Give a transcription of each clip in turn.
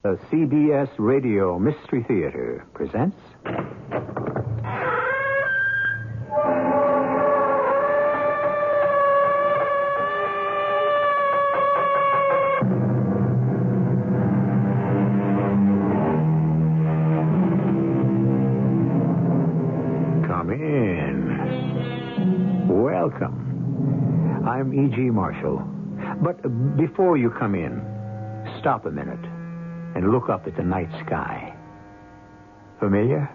The CBS Radio Mystery Theater presents... Come in. Welcome. I'm E.G. Marshall. But before you come in, stop a minute and look up at the night sky. Familiar?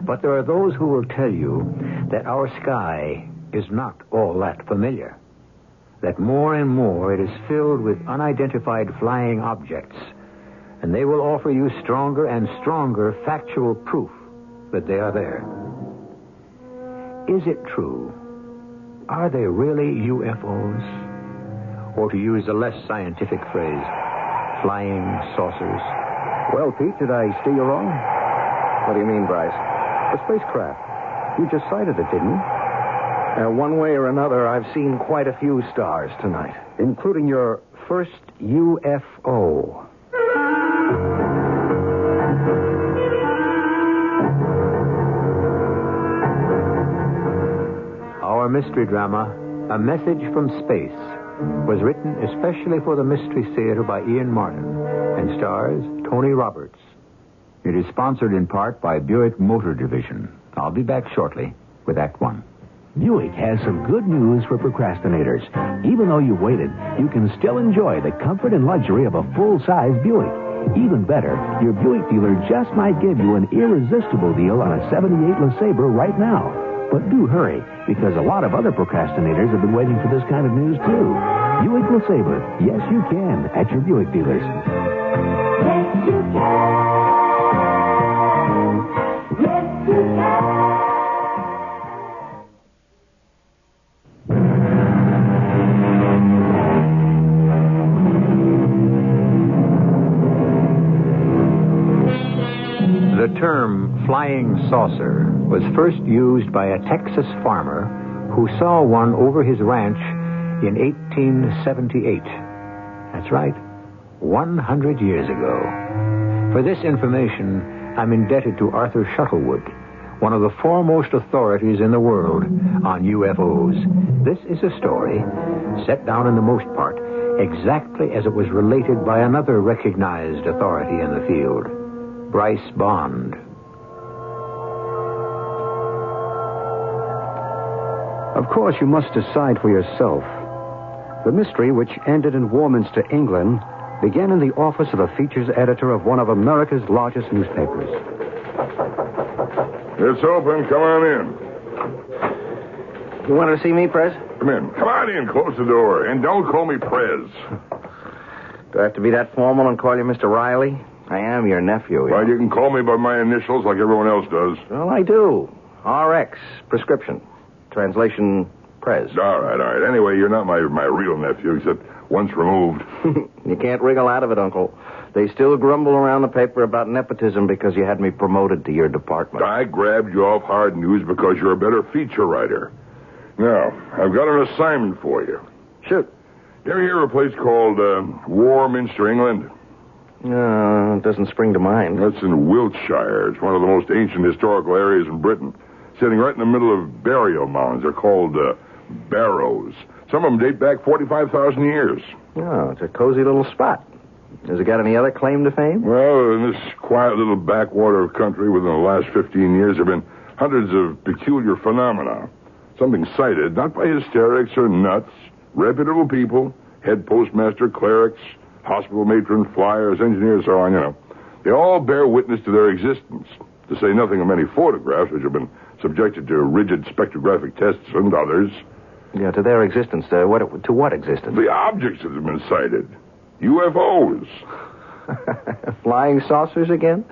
But there are those who will tell you that our sky is not all that familiar. That more and more it is filled with unidentified flying objects, and they will offer you stronger and stronger factual proof that they are there. Is it true? Are they really UFOs? Or to use a less scientific phrase, flying saucers? Well, Pete, did I steer you wrong? What do you mean, Bryce? A spacecraft. You just sighted it, didn't you? One way or another, I've seen quite a few stars tonight. Including your first UFO. Our mystery drama, A Message from Space, was written especially for the Mystery Theater by Ian Martin and stars Tony Roberts. It is sponsored in part by Buick Motor Division. I'll be back shortly with Act One. Buick has some good news for procrastinators. Even though you waited, you can still enjoy the comfort and luxury of a full-size Buick. Even better, your Buick dealer just might give you an irresistible deal on a 78 LeSabre right now. But do hurry, because a lot of other procrastinators have been waiting for this kind of news, too. Buick LeSabre. Yes, you can at your Buick dealers. Yes, you can. Yes, you can. The term flying saucer was first used by a Texas farmer who saw one over his ranch in 1878. That's right, 100 years ago. For this information, I'm indebted to Arthur Shuttlewood, one of the foremost authorities in the world on UFOs. This is a story, set down in the most part, exactly as it was related by another recognized authority in the field, Bryce Bond. Of course, you must decide for yourself. The mystery, which ended in Warminster, England, began in the office of the features editor of one of America's largest newspapers. It's open. Come on in. You wanted to see me, Prez? Come in. Come on in. Close the door. And don't call me Prez. Do I have to be that formal and call you Mr. Riley? I am your nephew. Well, you can call me by my initials like everyone else does. Well, I do. RX, prescription. Translation, Prez. All right. Anyway, you're not my real nephew, except once removed. You can't wriggle out of it, Uncle. They still grumble around the paper about nepotism because you had me promoted to your department. I grabbed you off Hard News because you're a better feature writer. Now, I've got an assignment for you. Shoot. You ever hear of a place called Warminster, England? No, it doesn't spring to mind. That's in Wiltshire. It's one of the most ancient historical areas in Britain. Sitting right in the middle of burial mounds. They're called barrows. Some of them date back 45,000 years. Oh, it's a cozy little spot. Has it got any other claim to fame? Well, in this quiet little backwater country within the last 15 years, there have been hundreds of peculiar phenomena. Something cited, not by hysterics or nuts, reputable people, head postmaster, clerics, hospital matron, flyers, engineers, so on, you know. They all bear witness to their existence, to say nothing of many photographs which have been subjected to rigid spectrographic tests and others. Yeah, to their existence. To what existence? The objects that have been sighted. UFOs. Flying saucers again?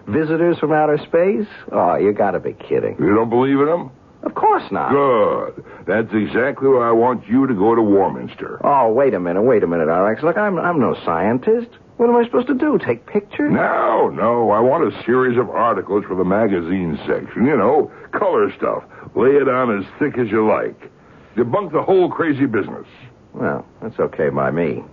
Visitors from outer space? Oh, you gotta be kidding. You don't believe in them? Of course not. Good. That's exactly why I want you to go to Warminster. Oh, wait a minute, RX. Look, I'm no scientist. What am I supposed to do? Take pictures? No. I want a series of articles for the magazine section. You know, color stuff. Lay it on as thick as you like. Debunk the whole crazy business. Well, that's okay by me.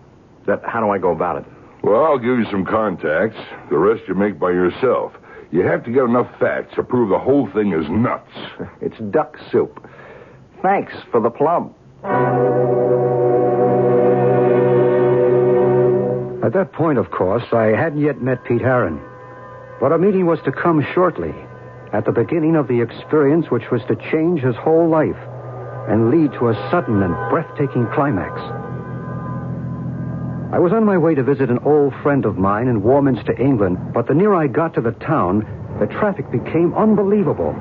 How do I go about it? Well, I'll give you some contacts. The rest you make by yourself. You have to get enough facts to prove the whole thing is nuts. It's duck soup. Thanks for the plum. At that point, of course, I hadn't yet met Pete Heron. But a meeting was to come shortly, at the beginning of the experience which was to change his whole life and lead to a sudden and breathtaking climax. I was on my way to visit an old friend of mine in Warminster, England, but the nearer I got to the town, the traffic became unbelievable.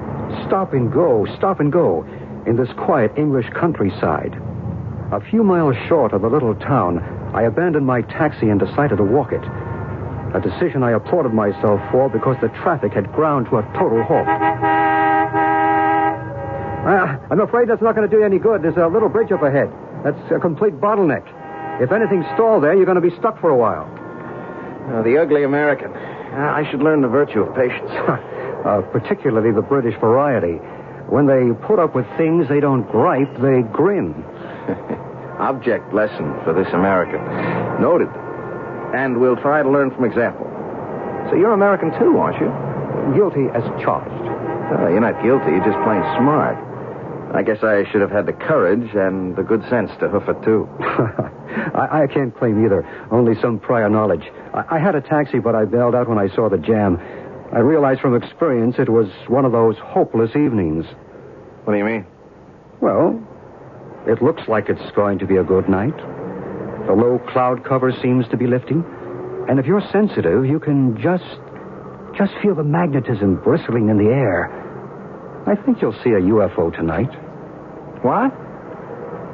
Stop and go in this quiet English countryside. A few miles short of the little town, I abandoned my taxi and decided to walk it. A decision I applauded myself for because the traffic had ground to a total halt. I'm afraid that's not going to do you any good. There's a little bridge up ahead. That's a complete bottleneck. If anything's stalled there, you're going to be stuck for a while. The ugly American. I should learn the virtue of patience. Particularly the British variety. When they put up with things, they don't gripe, they grin. Object lesson for this American. Noted. And we'll try to learn from example. So you're American too, aren't you? Guilty as charged. You're not guilty. You're just plain smart. I guess I should have had the courage and the good sense to hoof it, too. I can't claim either. Only some prior knowledge. I had a taxi, but I bailed out when I saw the jam. I realized from experience it was one of those hopeless evenings. What do you mean? Well, it looks like it's going to be a good night. The low cloud cover seems to be lifting. And if you're sensitive, you can just feel the magnetism bristling in the air. I think you'll see a UFO tonight. What?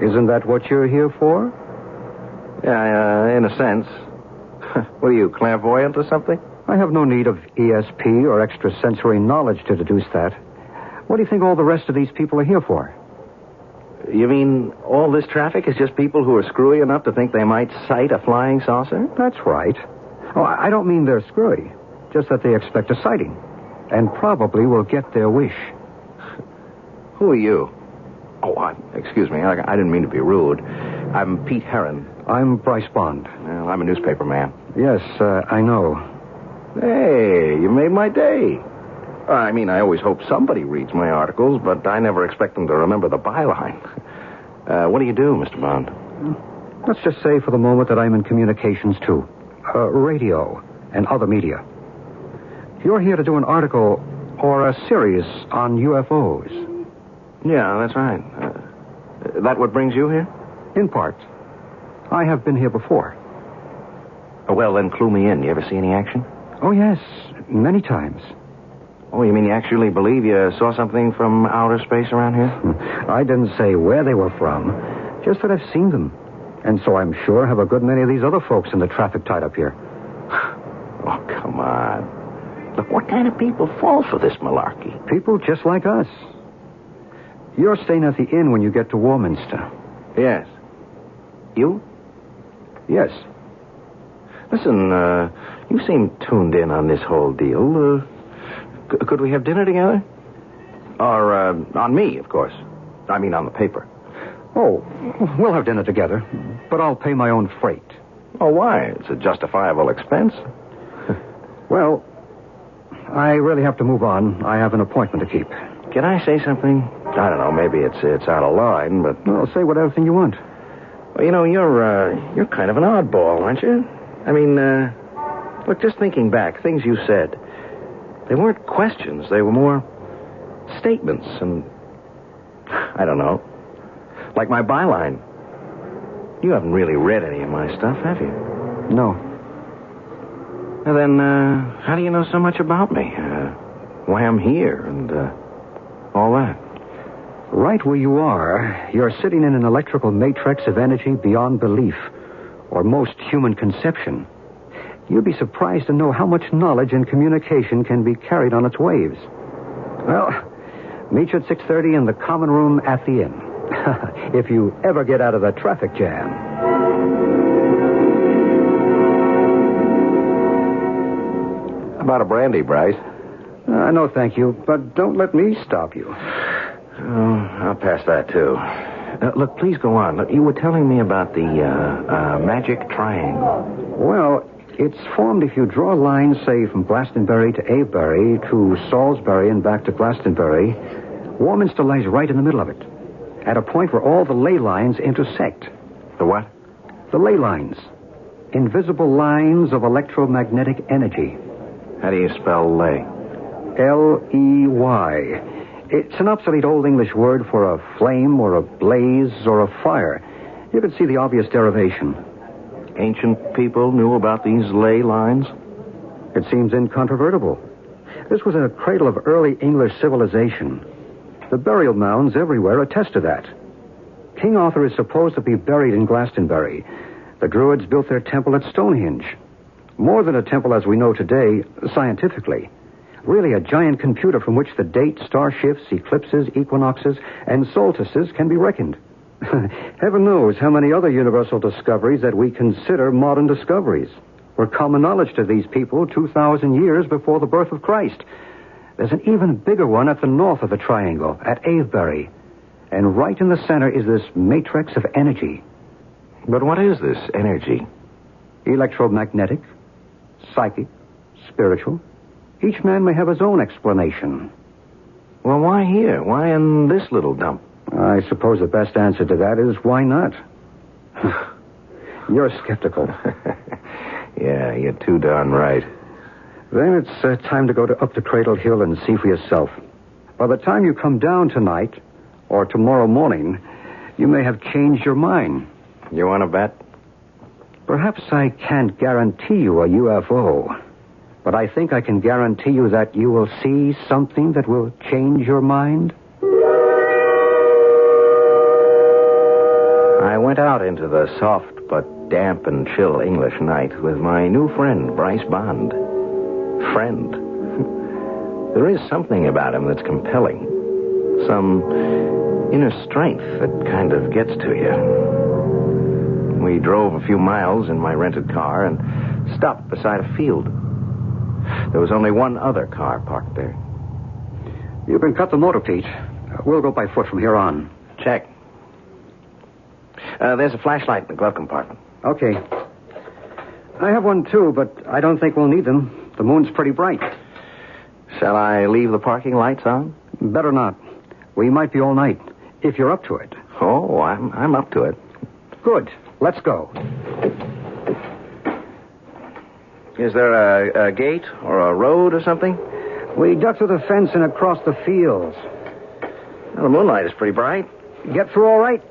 Isn't that what you're here for? Yeah, in a sense. What are you, clairvoyant or something? I have no need of ESP or extrasensory knowledge to deduce that. What do you think all the rest of these people are here for? You mean all this traffic is just people who are screwy enough to think they might sight a flying saucer? That's right. Oh, I don't mean they're screwy. Just that they expect a sighting. And probably will get their wish. Who are you? Oh, excuse me. I didn't mean to be rude. I'm Pete Heron. I'm Bryce Bond. Well, I'm a newspaper man. Yes, I know. Hey, you made my day. I mean, I always hope somebody reads my articles, but I never expect them to remember the byline. What do you do, Mr. Bond? Let's just say for the moment that I'm in communications, too. Radio and other media. You're here to do an article or a series on UFOs. Yeah, that's right. That what brings you here? In part. I have been here before. Well, then clue me in. You ever see any action? Oh, yes. Many times. Oh, you mean you actually believe you saw something from outer space around here? I didn't say where they were from. Just that I've seen them. And so I'm sure have a good many of these other folks in the traffic tied up here. Oh, come on. Look, what kind of people fall for this malarkey? People just like us. You're staying at the inn when you get to Warminster. Yes. You? Yes. Listen, you seem tuned in on this whole deal. Could we have dinner together? Or, on me, of course. I mean, on the paper. Oh, we'll have dinner together, but I'll pay my own freight. Oh, why? It's a justifiable expense. Well, I really have to move on. I have an appointment to keep. Can I say something? I don't know, maybe it's out of line, but... Well, say whatever thing you want. Well, you know, you're kind of an oddball, aren't you? I mean, look, just thinking back, things you said, they weren't questions. They were more statements, and I don't know. Like my byline. You haven't really read any of my stuff, have you? No. Well, then, how do you know so much about me? Why I'm here, and all that? Right where you are, you're sitting in an electrical matrix of energy beyond belief, or most human conception. You'd be surprised to know how much knowledge and communication can be carried on its waves. Well, meet you at 6:30 in the common room at the inn. If you ever get out of the traffic jam. How about a brandy, Bryce? No, thank you, but don't let me stop you. Oh, I'll pass that, too. Look, please go on. Look, you were telling me about the magic triangle. Well, It's formed if you draw a line, say, from Glastonbury to Avebury to Salisbury and back to Glastonbury. Warminster lies right in the middle of it, at a point where all the ley lines intersect. The what? The ley lines. Invisible lines of electromagnetic energy. How do you spell ley? L-E-Y. It's an obsolete Old English word for a flame or a blaze or a fire. You can see the obvious derivation. Ancient people knew about these ley lines? It seems incontrovertible. This was a cradle of early English civilization. The burial mounds everywhere attest to that. King Arthur is supposed to be buried in Glastonbury. The Druids built their temple at Stonehenge. More than a temple as we know today, scientifically. Really a giant computer from which the date, star shifts, eclipses, equinoxes, and solstices can be reckoned. Heaven knows how many other universal discoveries that we consider modern discoveries were common knowledge to these people 2,000 years before the birth of Christ. There's an even bigger one at the north of the triangle, at Avebury. And right in the center is this matrix of energy. But what is this energy? Electromagnetic, psychic, spiritual. Each man may have his own explanation. Well, why here? Why in this little dump? I suppose the best answer to that is why not? You're skeptical. Yeah, you're too darn right. Then it's time to go up to Cradle Hill and see for yourself. By the time you come down tonight, or tomorrow morning, you may have changed your mind. You want to bet? Perhaps I can't guarantee you a UFO, but I think I can guarantee you that you will see something that will change your mind. I went out into the soft but damp and chill English night with my new friend, Bryce Bond. Friend. There is something about him that's compelling. Some inner strength that kind of gets to you. We drove a few miles in my rented car and stopped beside a field. There was only one other car parked there. You can cut the motor, Pete. We'll go by foot from here on. Check. There's a flashlight in the glove compartment. Okay. I have one, too, but I don't think we'll need them. The moon's pretty bright. Shall I leave the parking lights on? Better not. We might be all night, if you're up to it. Oh, I'm up to it. Good. Let's go. Is there a gate or a road or something? We duck through the fence and across the fields. Well, the moonlight is pretty bright. Get through all right?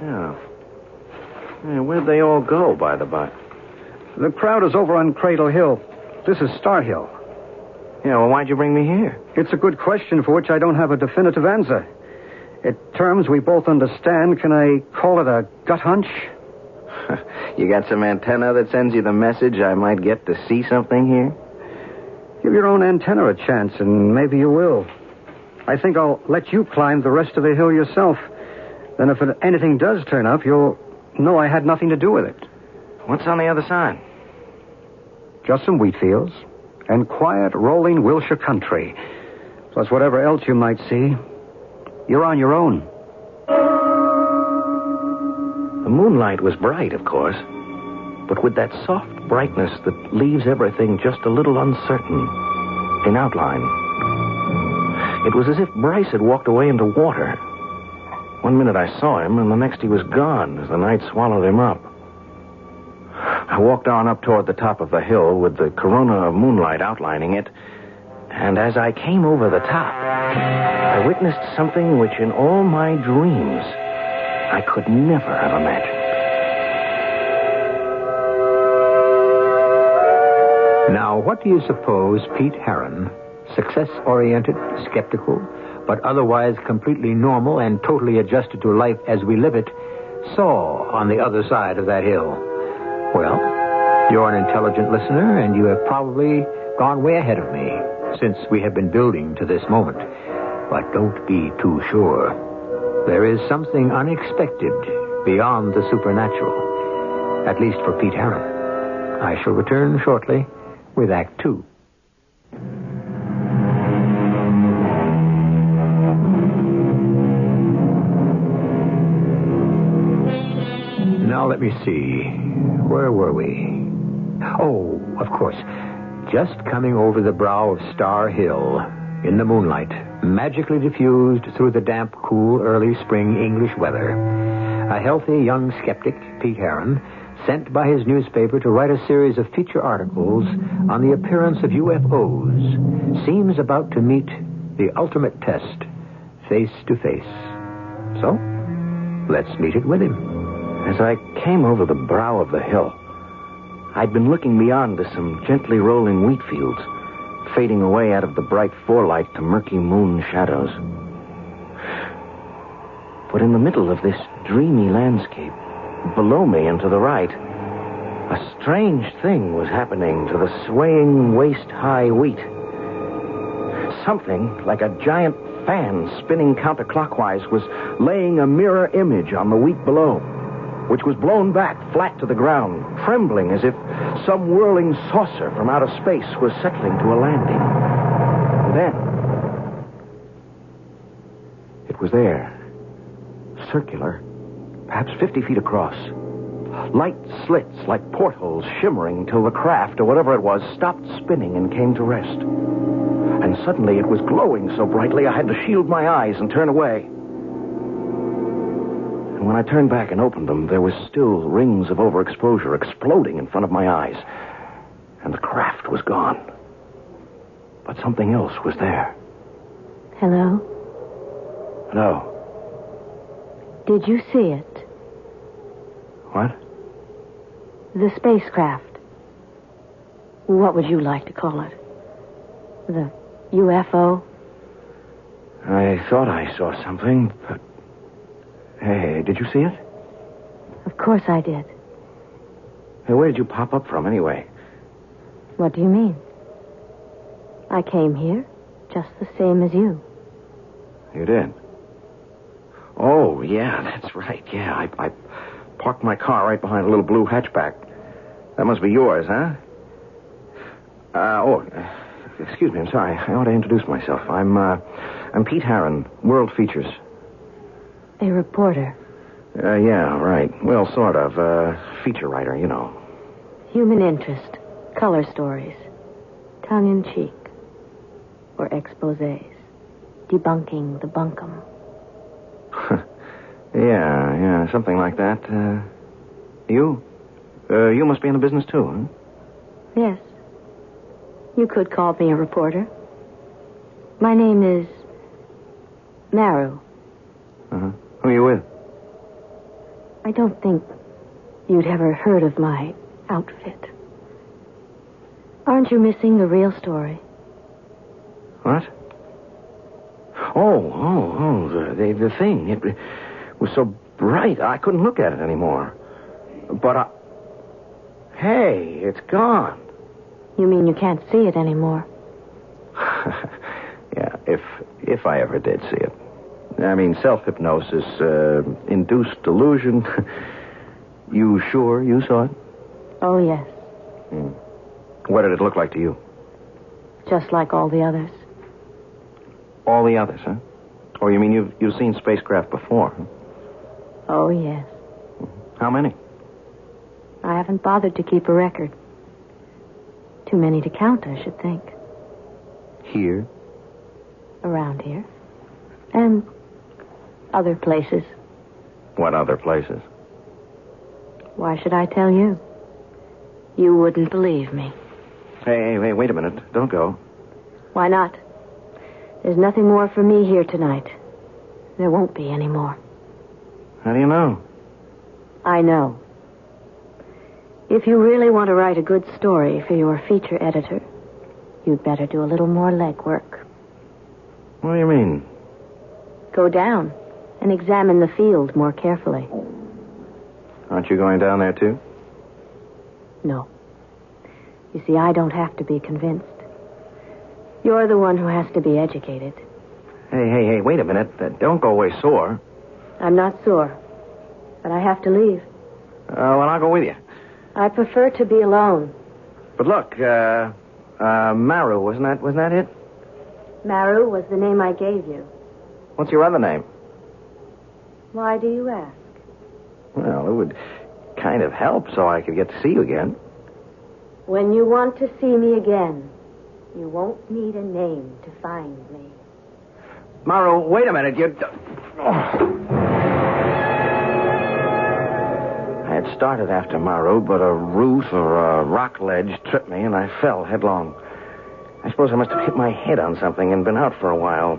Yeah. Where'd they all go, by the by? The crowd is over on Cradle Hill. This is Star Hill. Yeah, well, why'd you bring me here? It's a good question for which I don't have a definitive answer. In terms we both understand, can I call it a gut hunch? You got some antenna that sends you the message I might get to see something here? Give your own antenna a chance, and maybe you will. I think I'll let you climb the rest of the hill yourself. Then if anything does turn up, you'll know I had nothing to do with it. What's on the other side? Just some wheat fields and quiet, rolling Wilshire country. Plus whatever else you might see. You're on your own. The moonlight was bright, of course, but with that soft brightness that leaves everything just a little uncertain in outline. It was as if Bryce had walked away into water. One minute I saw him, and the next he was gone as the night swallowed him up. I walked on up toward the top of the hill with the corona of moonlight outlining it, and as I came over the top, I witnessed something which in all my dreams I could never have imagined. Now, what do you suppose Pete Heron, success-oriented, skeptical, but otherwise completely normal and totally adjusted to life as we live it, saw on the other side of that hill? Well, you're an intelligent listener, and you have probably gone way ahead of me since we have been building to this moment. But don't be too sure. There is something unexpected beyond the supernatural, at least for Pete Heron. I shall return shortly with Act 2. Now let me see. Where were we? Oh, of course. Just coming over the brow of Star Hill in the moonlight, magically diffused through the damp, cool, early spring English weather, a healthy young skeptic, Pete Heron, sent by his newspaper to write a series of feature articles on the appearance of UFOs, seems about to meet the ultimate test, face to face. So, let's meet it with him. As I came over the brow of the hill, I'd been looking beyond to some gently rolling wheat fields, fading away out of the bright forelight to murky moon shadows. But in the middle of this dreamy landscape, below me and to the right, a strange thing was happening to the swaying waist-high wheat. Something like a giant fan spinning counterclockwise was laying a mirror image on the wheat below, which was blown back flat to the ground, trembling as if some whirling saucer from outer space was settling to a landing. And then it was there, circular, perhaps 50 feet across. Light slits like portholes shimmering till the craft, or whatever it was, stopped spinning and came to rest. And suddenly it was glowing so brightly I had to shield my eyes and turn away. And when I turned back and opened them, there was still rings of overexposure exploding in front of my eyes. And the craft was gone. But something else was there. Hello? Hello. Did you see it? What? The spacecraft. What would you like to call it? The UFO? I thought I saw something, but... Hey, did you see it? Of course I did. Hey, where did you pop up from, anyway? What do you mean? I came here just the same as you. You did? Oh, yeah, that's right. Yeah, I parked my car right behind a little blue hatchback. That must be yours, huh? Excuse me, I'm sorry. I ought to introduce myself. I'm Pete Heron, World Features. A reporter. Yeah, right. Well, sort of. Feature writer, you know. Human interest. Color stories. Tongue-in-cheek. Or exposés. Debunking the bunkum. Yeah, something like that. You must be in the business, too, huh? Yes. You could call me a reporter. My name is Maru. Uh-huh. Who are you with? I don't think you'd ever heard of my outfit. Aren't you missing the real story? What? The thing. It was so bright, I couldn't look at it anymore. But Hey, it's gone. You mean you can't see it anymore? Yeah, if I ever did see it. I mean, self-hypnosis, induced delusion. You sure you saw it? Oh, yes. What did it look like to you? Just like all the others. All the others, huh? Oh, you mean you've seen spacecraft before, huh? Oh, yes. How many? I haven't bothered to keep a record. Too many to count, I should think. Here? Around here. And other places. What other places? Why should I tell you? You wouldn't believe me. Hey, wait a minute. Don't go. Why not? There's nothing more for me here tonight. There won't be any more. How do you know? I know. If you really want to write a good story for your feature editor, you'd better do a little more legwork. What do you mean? Go down and examine the field more carefully. Aren't you going down there, too? No. You see, I don't have to be convinced. You're the one who has to be educated. Hey, wait a minute. Don't go away sore. I'm not sore, but I have to leave. Well, I'll go with you. I prefer to be alone. But look, Maru, wasn't that it? Maru was the name I gave you. What's your other name? Why do you ask? Well, it would kind of help so I could get to see you again. When you want to see me again, you won't need a name to find me. Maru, wait a minute. I had started after Maru, but a root or a rock ledge tripped me, and I fell headlong. I suppose I must have hit my head on something and been out for a while,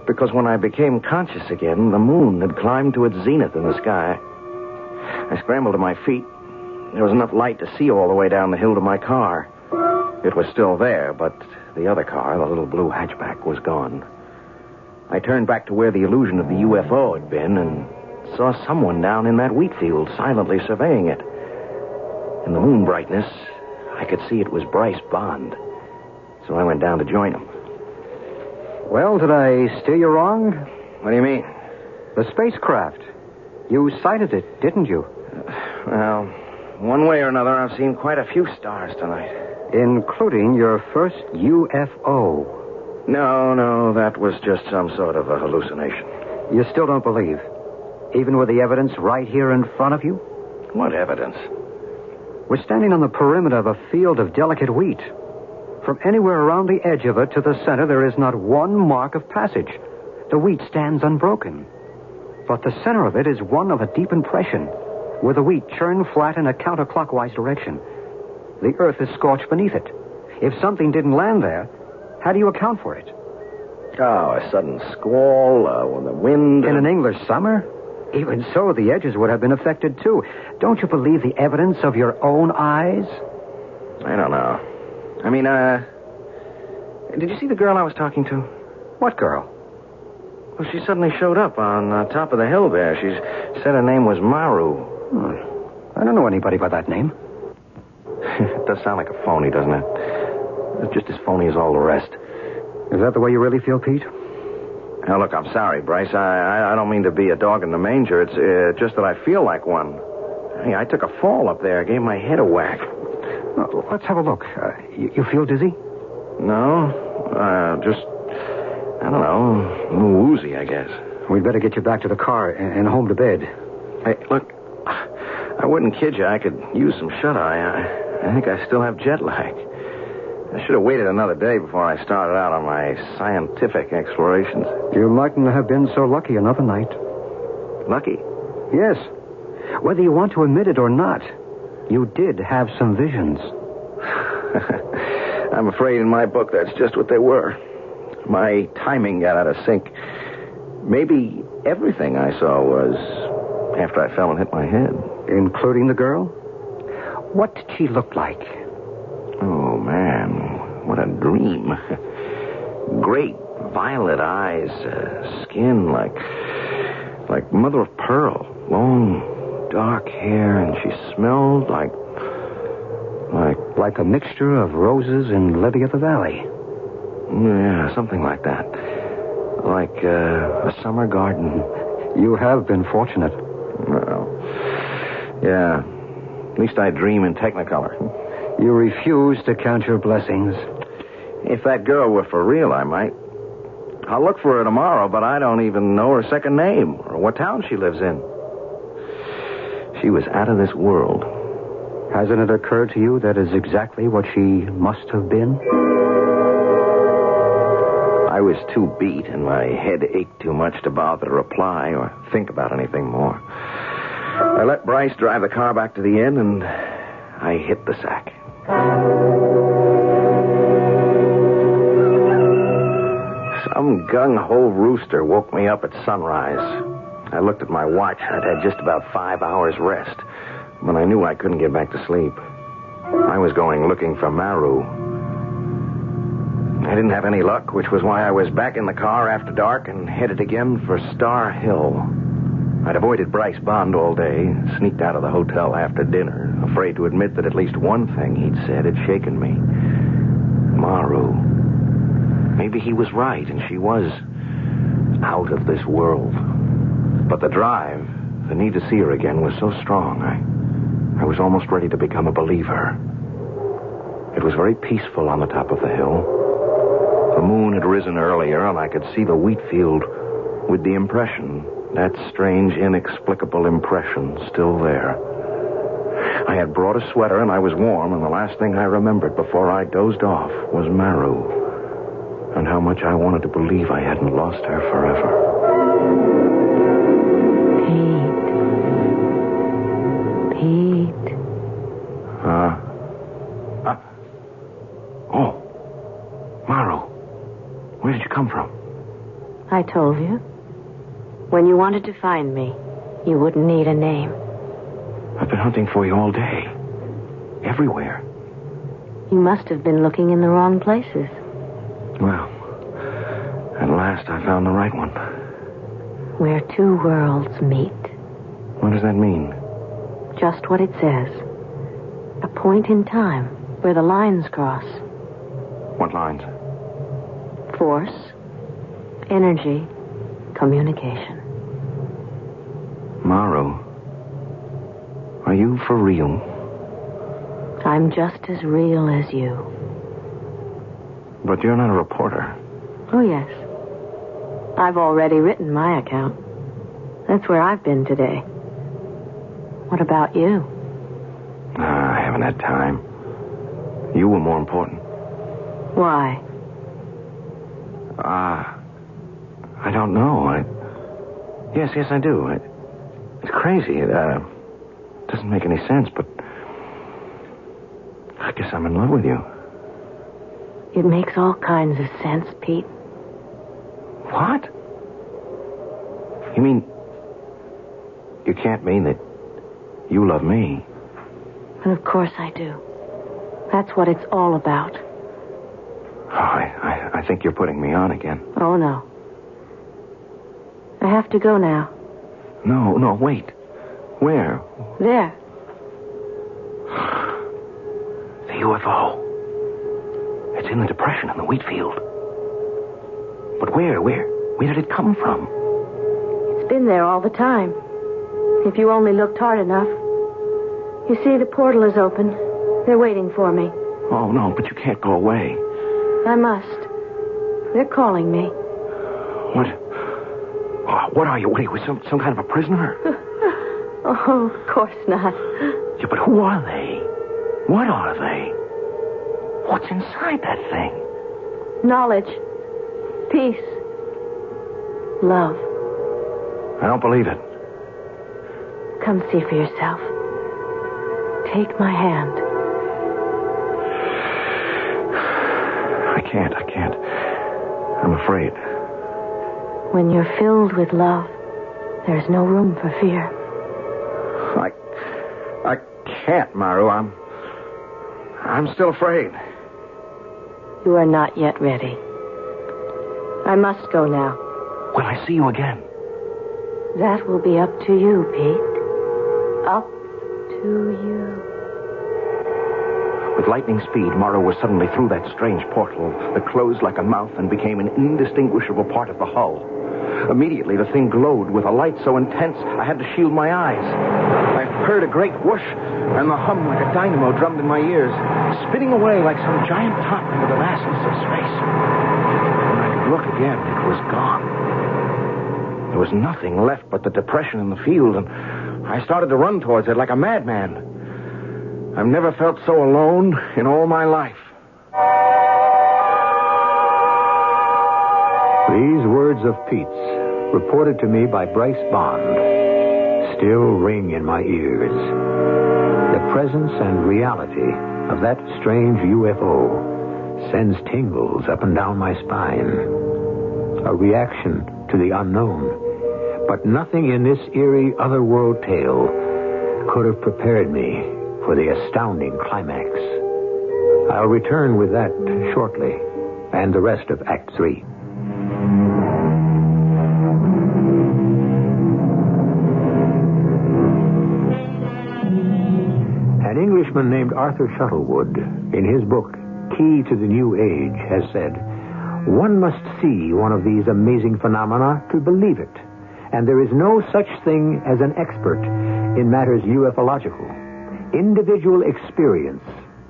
because when I became conscious again, the moon had climbed to its zenith in the sky. I scrambled to my feet. There was enough light to see all the way down the hill to my car. It was still there, but the other car, the little blue hatchback, was gone. I turned back to where the illusion of the UFO had been and saw someone down in that wheat field silently surveying it. In the moon brightness, I could see it was Bryce Bond. So I went down to join him. Well, did I steer you wrong? What do you mean? The spacecraft. You sighted it, didn't you? Well, one way or another, I've seen quite a few stars tonight. Including your first UFO. No, that was just some sort of a hallucination. You still don't believe? Even with the evidence right here in front of you? What evidence? We're standing on the perimeter of a field of delicate wheat. From anywhere around the edge of it to the center, there is not one mark of passage. The wheat stands unbroken. But the center of it is one of a deep impression, where the wheat churned flat in a counterclockwise direction. The earth is scorched beneath it. If something didn't land there, how do you account for it? Oh, a sudden squall, when the wind... In an English summer? Even so, the edges would have been affected, too. Don't you believe the evidence of your own eyes? I don't know. I mean, did you see the girl I was talking to? What girl? Well, she suddenly showed up on top of the hill there. She said her name was Maru. I don't know anybody by that name. It does sound like a phony, doesn't it? It's just as phony as all the rest. Is that the way you really feel, Pete? Now, look, I'm sorry, Bryce. I don't mean to be a dog in the manger. It's just that I feel like one. Hey, I took a fall up there. Gave my head a whack. Oh, let's have a look. You feel dizzy? No. Just, I don't know, a little woozy, I guess. We'd better get you back to the car and home to bed. Hey, look, I wouldn't kid you. I could use some shut-eye. I think I still have jet lag. I should have waited another day before I started out on my scientific explorations. You mightn't have been so lucky another night. Lucky? Yes. Whether you want to admit it or not, you did have some visions. I'm afraid in my book that's just what they were. My timing got out of sync. Maybe everything I saw was after I fell and hit my head. Including the girl? What did she look like? Oh, man, what a dream. Great violet eyes, skin like mother of pearl, long, dark hair, and she smelled like a mixture of roses and lily of the valley. Yeah, something like that. Like a summer garden. You have been fortunate. Well, yeah. At least I dream in Technicolor. You refuse to count your blessings. If that girl were for real, I might. I'll look for her tomorrow, but I don't even know her second name or what town she lives in. She was out of this world. Hasn't it occurred to you that is exactly what she must have been? I was too beat, and my head ached too much to bother to reply or think about anything more. I let Bryce drive the car back to the inn, and I hit the sack. Some gung-ho rooster woke me up at sunrise. I looked at my watch. I'd had just about 5 hours rest, but I knew I couldn't get back to sleep. I was going looking for Maru. I didn't have any luck, which was why I was back in the car after dark and headed again for Star Hill. I'd avoided Bryce Bond all day, sneaked out of the hotel after dinner, afraid to admit that at least one thing he'd said had shaken me. Maru. Maybe he was right, and she was out of this world. But the drive, the need to see her again, was so strong, I was almost ready to become a believer. It was very peaceful on the top of the hill. The moon had risen earlier, and I could see the wheat field with the impression, that strange, inexplicable impression, still there. I had brought a sweater and I was warm, and the last thing I remembered before I dozed off was Maru, and how much I wanted to believe I hadn't lost her forever. Pete. Oh. Maru, where did you come from? I told you. When you wanted to find me, you wouldn't need a name. I've been hunting for you all day. Everywhere. You must have been looking in the wrong places. Well, at last I found the right one. Where two worlds meet. What does that mean? Just what it says. A point in time where the lines cross. What lines? Force, energy, communication. Maru, are you for real? I'm just as real as you. But you're not a reporter. Oh, yes. I've already written my account. That's where I've been today. What about you? I haven't had time. You were more important. Why? I don't know. Yes, I do. It's crazy. It doesn't make any sense, but I guess I'm in love with you. It makes all kinds of sense, Pete. What? You mean... You can't mean that you love me? And of course I do. That's what it's all about. Oh, I think you're putting me on again. Oh, no. I have to go now. No, wait. Where? There. The UFO. It's in the depression in the wheat field. But where did it come from? It's been there all the time. If you only looked hard enough. You see, the portal is open. They're waiting for me. Oh, no, but you can't go away. I must. They're calling me. What are you? What are you, some kind of a prisoner? Oh, of course not. Yeah, but who are they? What are they? What's inside that thing? Knowledge. Peace. Love. I don't believe it. Come see for yourself. Take my hand. I can't. I'm afraid. When you're filled with love, there's no room for fear. I can't, Maru. I'm still afraid. You are not yet ready. I must go now. Will I see you again? That will be up to you, Pete. Up to you. With lightning speed, Maru was suddenly through that strange portal that closed like a mouth and became an indistinguishable part of the hull. Immediately, the thing glowed with a light so intense I had to shield my eyes. I heard a great whoosh, and the hum like a dynamo drummed in my ears, spinning away like some giant top into the vastness of space. When I could look again, it was gone. There was nothing left but the depression in the field, and I started to run towards it like a madman. I've never felt so alone in all my life. These words of Pete's, reported to me by Bryce Bond, still ring in my ears. The presence and reality of that strange UFO sends tingles up and down my spine. A reaction to the unknown. But nothing in this eerie otherworld tale could have prepared me for the astounding climax. I'll return with that shortly, and the rest of Act 3. An Englishman named Arthur Shuttlewood, in his book, Key to the New Age, has said, "One must see one of these amazing phenomena to believe it, and there is no such thing as an expert in matters ufological. Individual experience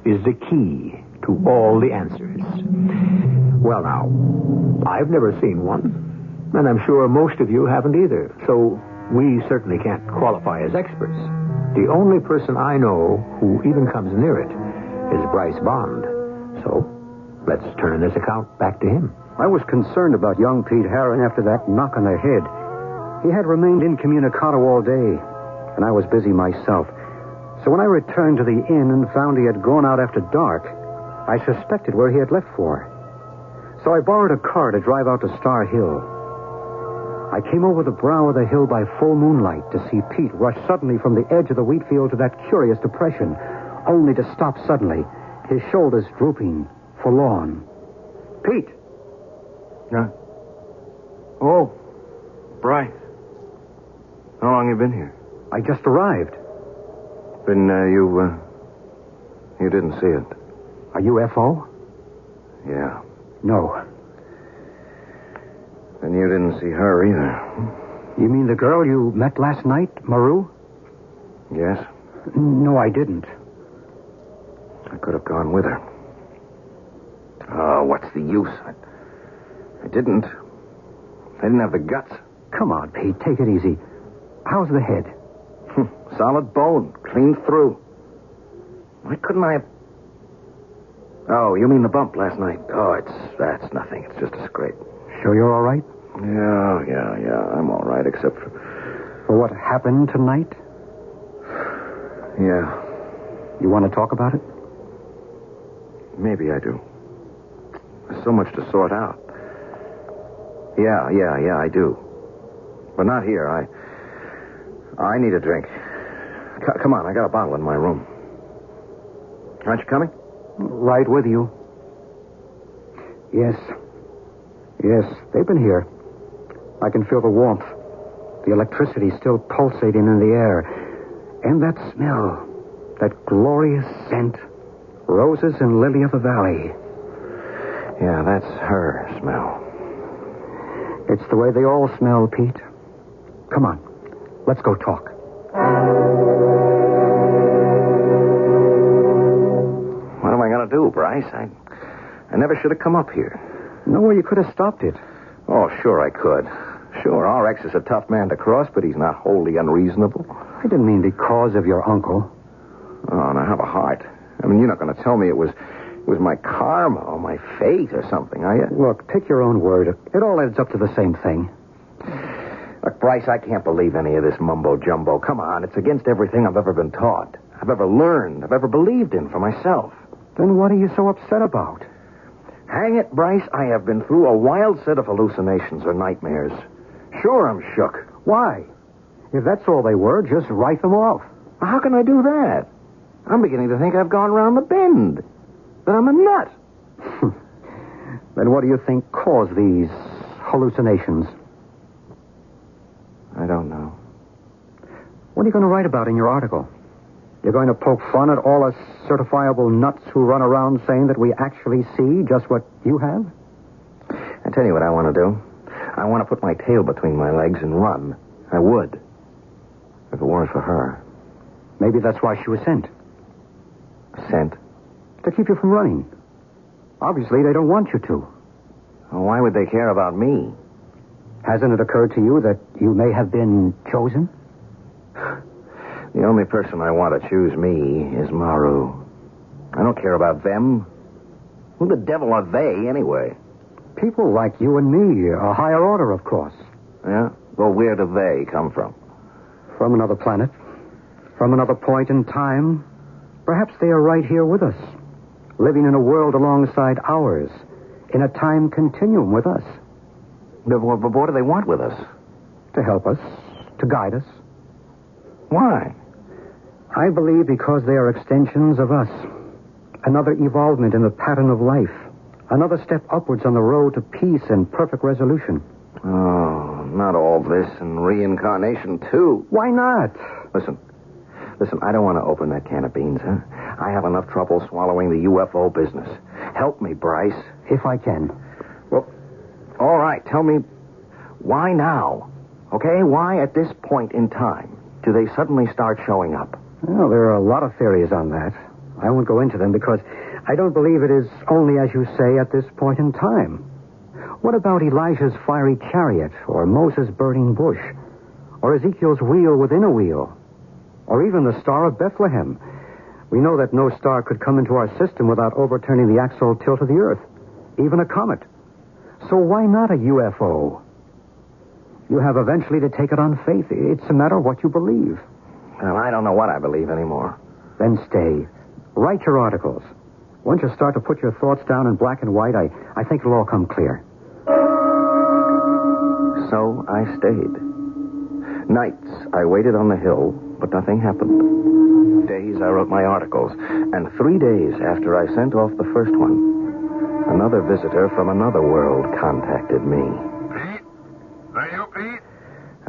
is the key to all the answers." Well, now, I've never seen one, and I'm sure most of you haven't either, so we certainly can't qualify as experts. The only person I know who even comes near it is Bryce Bond. So, let's turn this account back to him. I was concerned about young Pete Herron after that knock on the head. He had remained incommunicado all day, and I was busy myself. So when I returned to the inn and found he had gone out after dark, I suspected where he had left for. So I borrowed a car to drive out to Star Hill. I came over the brow of the hill by full moonlight to see Pete rush suddenly from the edge of the wheat field to that curious depression, only to stop suddenly, his shoulders drooping, forlorn. Pete! Yeah? Oh, Bryce. How long you been here? I just arrived. You didn't see it. Are you F.O.? Yeah. No. And you didn't see her either. You mean the girl you met last night, Maru? Yes. No, I didn't. I could have gone with her. Oh, what's the use? I didn't. I didn't have the guts. Come on, Pete, take it easy. How's the head? Solid bone, clean through. Why couldn't I have... Oh, you mean the bump last night? Oh, that's nothing. It's just a scrape. Sure you're all right? Yeah. I'm all right, except for... For what happened tonight? Yeah. You want to talk about it? Maybe I do. There's so much to sort out. Yeah, I do. But not here. I need a drink. Come on, I got a bottle in my room. Aren't you coming? Right with you. Yes, they've been here. I can feel the warmth. The electricity still pulsating in the air. And that smell. That glorious scent. Roses and lily of the valley. Yeah, that's her smell. It's the way they all smell, Pete. Come on, let's go talk. What am I going to do, Bryce? I never should have come up here. No way you could have stopped it. Oh, sure I could. Sure, RX is a tough man to cross, but he's not wholly unreasonable. I didn't mean because of your uncle. Oh, now have a heart. I mean, you're not going to tell me it was my karma or my fate or something, are you? Look, pick your own word. It all adds up to the same thing. Look, Bryce, I can't believe any of this mumbo-jumbo. Come on, it's against everything I've ever been taught, I've ever learned, I've ever believed in for myself. Then what are you so upset about? Hang it, Bryce, I have been through a wild set of hallucinations or nightmares. Sure, I'm shook. Why? If that's all they were, just write them off. How can I do that? I'm beginning to think I've gone around the bend. That I'm a nut. Then what do you think caused these hallucinations? I don't know. What are you going to write about in your article? You're going to poke fun at all us certifiable nuts who run around saying that we actually see just what you have? I tell you what I want to do. I want to put my tail between my legs and run. I would. If it weren't for her. Maybe that's why she was sent. Sent? To keep you from running. Obviously, they don't want you to. Well, why would they care about me? Hasn't it occurred to you that you may have been chosen? The only person I want to choose me is Maru. I don't care about them. Who the devil are they, anyway? People like you and me, a higher order, of course. Yeah? Well, where do they come from? From another planet. From another point in time. Perhaps they are right here with us. Living in a world alongside ours. In a time continuum with us. But what do they want with us? To help us. To guide us. Why? I believe because they are extensions of us. Another evolvement in the pattern of life. Another step upwards on the road to peace and perfect resolution. Oh, not all this and reincarnation, too. Why not? Listen, I don't want to open that can of beans, huh? I have enough trouble swallowing the UFO business. Help me, Bryce. If I can. Well, all right, tell me, why now? Okay, why at this point in time do they suddenly start showing up? Well, there are a lot of theories on that. I won't go into them because I don't believe it is only, as you say, at this point in time. What about Elijah's fiery chariot, or Moses' burning bush, or Ezekiel's wheel within a wheel? or even the Star of Bethlehem. We know that no star could come into our system without overturning the axial tilt of the Earth, even a comet. So why not a UFO? You have eventually to take it on faith. It's a matter of what you believe. Well, I don't know what I believe anymore. Then stay. Write your articles. Once you start to put your thoughts down in black and white, I think it'll all come clear. So I stayed. Nights, I waited on the hill, but nothing happened. Days, I wrote my articles. And 3 days after I sent off the first one, another visitor from another world contacted me. Pete? Are you Pete?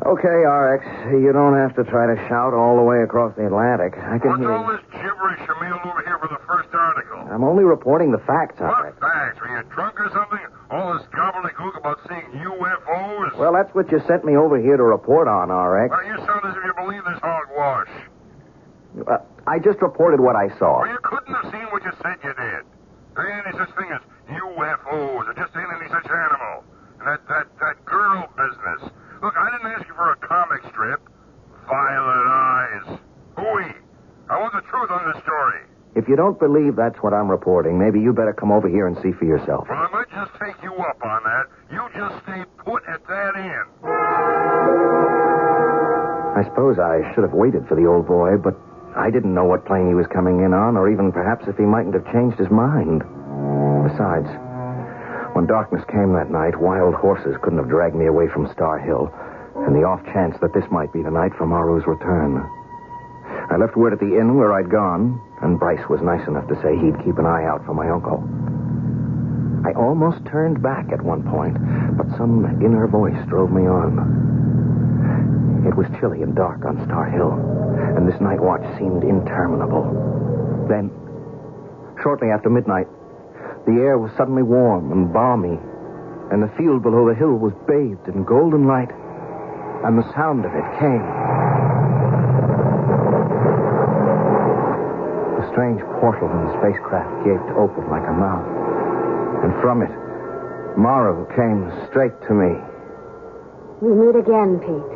Okay, RX, you don't have to try to shout all the way across the Atlantic. I can What's hear all this gibberish you mailed over here for the first article? I'm only reporting the facts, RX. What facts? Were you drunk or something? All this gobbledygook about seeing UFOs? Well, that's what you sent me over here to report on, RX. Well, you sound as if you believe this hogwash. I just reported what I saw. Well, you couldn't have seen what you said you did. There ain't any such thing as UFOs. There just ain't any such animal. And that girl business. Look, I didn't ask you for a comic strip. Violet eyes. Hooey. I want the truth on this story. If you don't believe that's what I'm reporting, maybe you better come over here and see for yourself. Well, I might just take you up on that. You just stay put at that end. I suppose I should have waited for the old boy, but I didn't know what plane he was coming in on, or even perhaps if he mightn't have changed his mind. Besides, when darkness came that night, wild horses couldn't have dragged me away from Star Hill, and the off chance that this might be the night for Maru's return. I left word at the inn where I'd gone, and Bryce was nice enough to say he'd keep an eye out for my uncle. I almost turned back at one point, but some inner voice drove me on. It was chilly and dark on Star Hill, and this night watch seemed interminable. Then, shortly after midnight, the air was suddenly warm and balmy, and the field below the hill was bathed in golden light, and the sound of it came. The strange portal in the spacecraft gaped open like a mouth, and from it, Maru came straight to me. We meet again, Pete.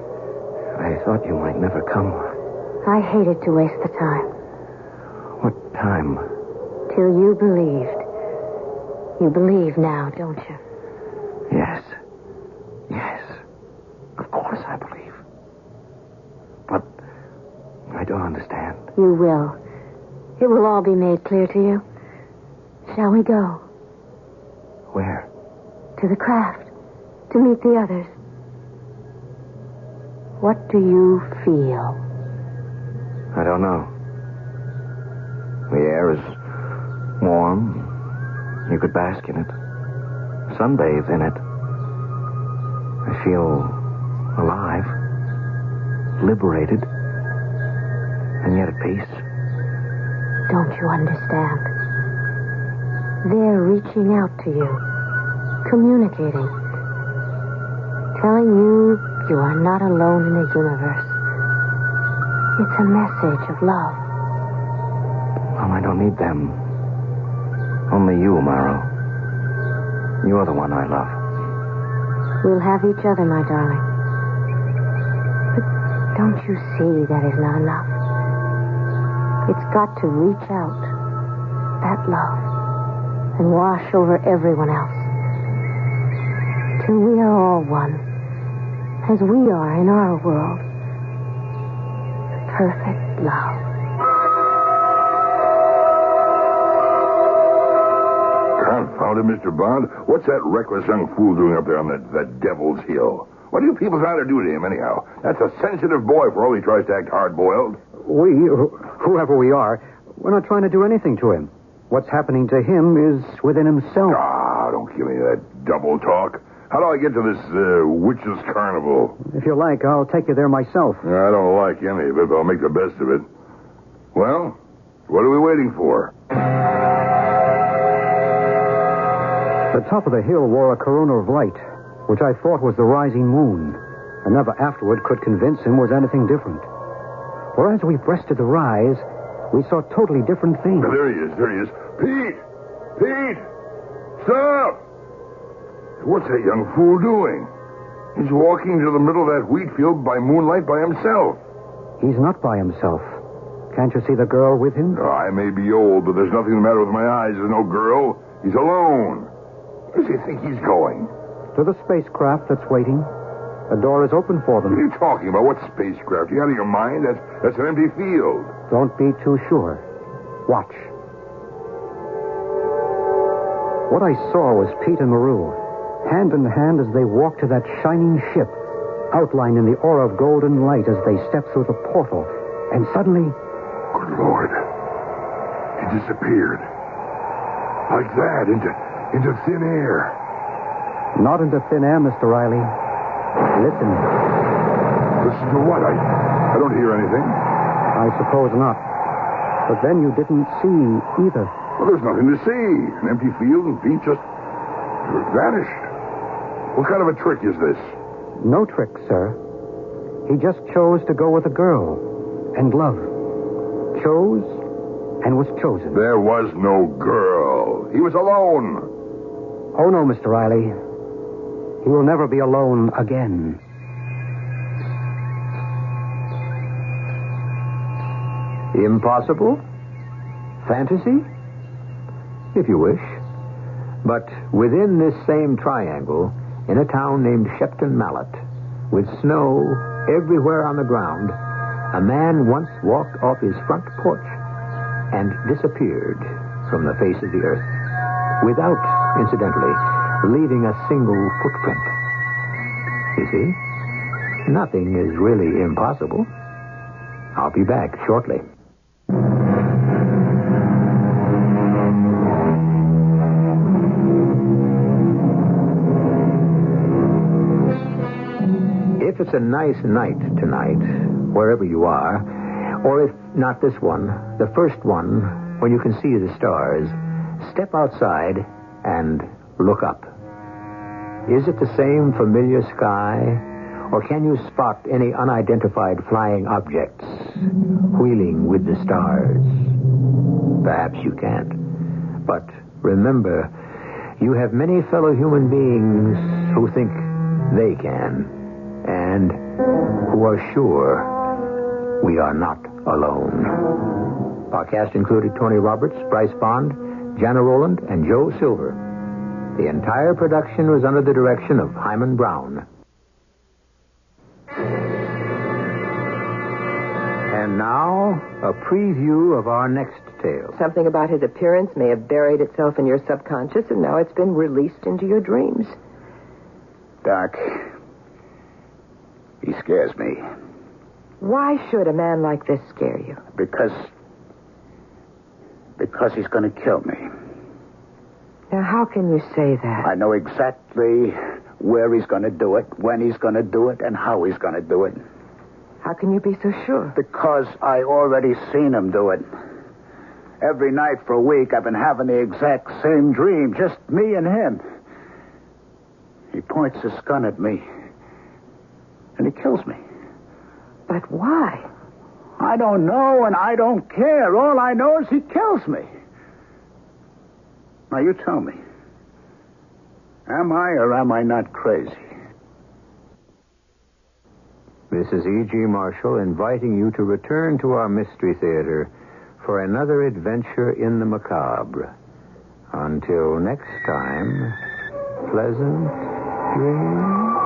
I thought you might never come. I hated to waste the time. What time? Till you believed. You believe now, don't you? Yes. Yes. Of course I believe. But I don't understand. You will. It will all be made clear to you. Shall we go? Where? To the craft. To meet the others. What do you feel? I don't know. The air is warm. You could bask in it. Sunbathe in it. I feel alive. Liberated. And yet at peace. Don't you understand? They're reaching out to you. Communicating. Telling you you are not alone in the universe. It's a message of love. Well, I don't need them. Only you, Maru. You're the one I love. We'll have each other, my darling. But don't you see that is not enough? It's got to reach out, that love, and wash over everyone else. Till we are all one, as we are in our world. Perfect love. Confound it, Mr. Bond. What's that reckless young fool doing up there on that Devil's Hill? What are you people trying to do to him, anyhow? That's a sensitive boy for all he tries to act hard-boiled. We, whoever we are, we're not trying to do anything to him. What's happening to him is within himself. Ah, don't give me that double talk. How do I get to this witches' carnival? If you like, I'll take you there myself. I don't like any of it, but I'll make the best of it. Well, what are we waiting for? The top of the hill wore a corona of light, which I thought was the rising moon, and never afterward could convince him was anything different. For as we breasted the rise, we saw totally different things. There he is. Pete! Pete! Stop! What's that young fool doing? He's walking to the middle of that wheat field by moonlight by himself. He's not by himself. Can't you see the girl with him? Oh, I may be old, but there's nothing the matter with my eyes. There's no girl. He's alone. Where does he think he's going? To the spacecraft that's waiting. The door is open for What are them. you talking about? What spacecraft? You out of your mind? That's an empty field. Don't be too sure. Watch. What I saw was Pete and Maru, hand in hand as they walked to that shining ship, outlined in the aura of golden light as they stepped through the portal. And suddenly... Good Lord. He disappeared. Like that, into thin air. Not into thin air, Mr. Riley. Listen. Listen to what? I don't hear anything. I suppose not. But then you didn't see either. Well, there's nothing to see. An empty field and Pete just vanished. What kind of a trick is this? No trick, sir. He just chose to go with a girl and love. Chose and was chosen. There was no girl. He was alone. Oh, no, Mr. Riley. He will never be alone again. Impossible? Fantasy? If you wish. But within this same triangle, in a town named Shepton Mallet, with snow everywhere on the ground, a man once walked off his front porch and disappeared from the face of the earth, without, incidentally, leaving a single footprint. You see, nothing is really impossible. I'll be back shortly. If it's a nice night tonight, wherever you are, or if not this one, the first one, when you can see the stars, step outside and look up. Is it the same familiar sky, or can you spot any unidentified flying objects wheeling with the stars? Perhaps you can't. But remember, you have many fellow human beings who think they can, and who are sure we are not alone. Our cast included Tony Roberts, Bryce Bond, Jana Rowland, and Joe Silver. The entire production was under the direction of Hyman Brown. And now, a preview of our next tale. Something about his appearance may have buried itself in your subconscious, and now it's been released into your dreams. Doc, he scares me. Why should a man like this scare you? Because he's going to kill me. Now, how can you say that? I know exactly where he's going to do it, when he's going to do it, and how he's going to do it. How can you be so sure? Because I already seen him do it. Every night for a week, I've been having the exact same dream, just me and him. He points his gun at me, and he kills me. But why? I don't know, and I don't care. All I know is he kills me. Now, you tell me. Am I or am I not crazy? This is E.G. Marshall inviting you to return to our Mystery Theater for another adventure in the macabre. Until next time, pleasant dreams.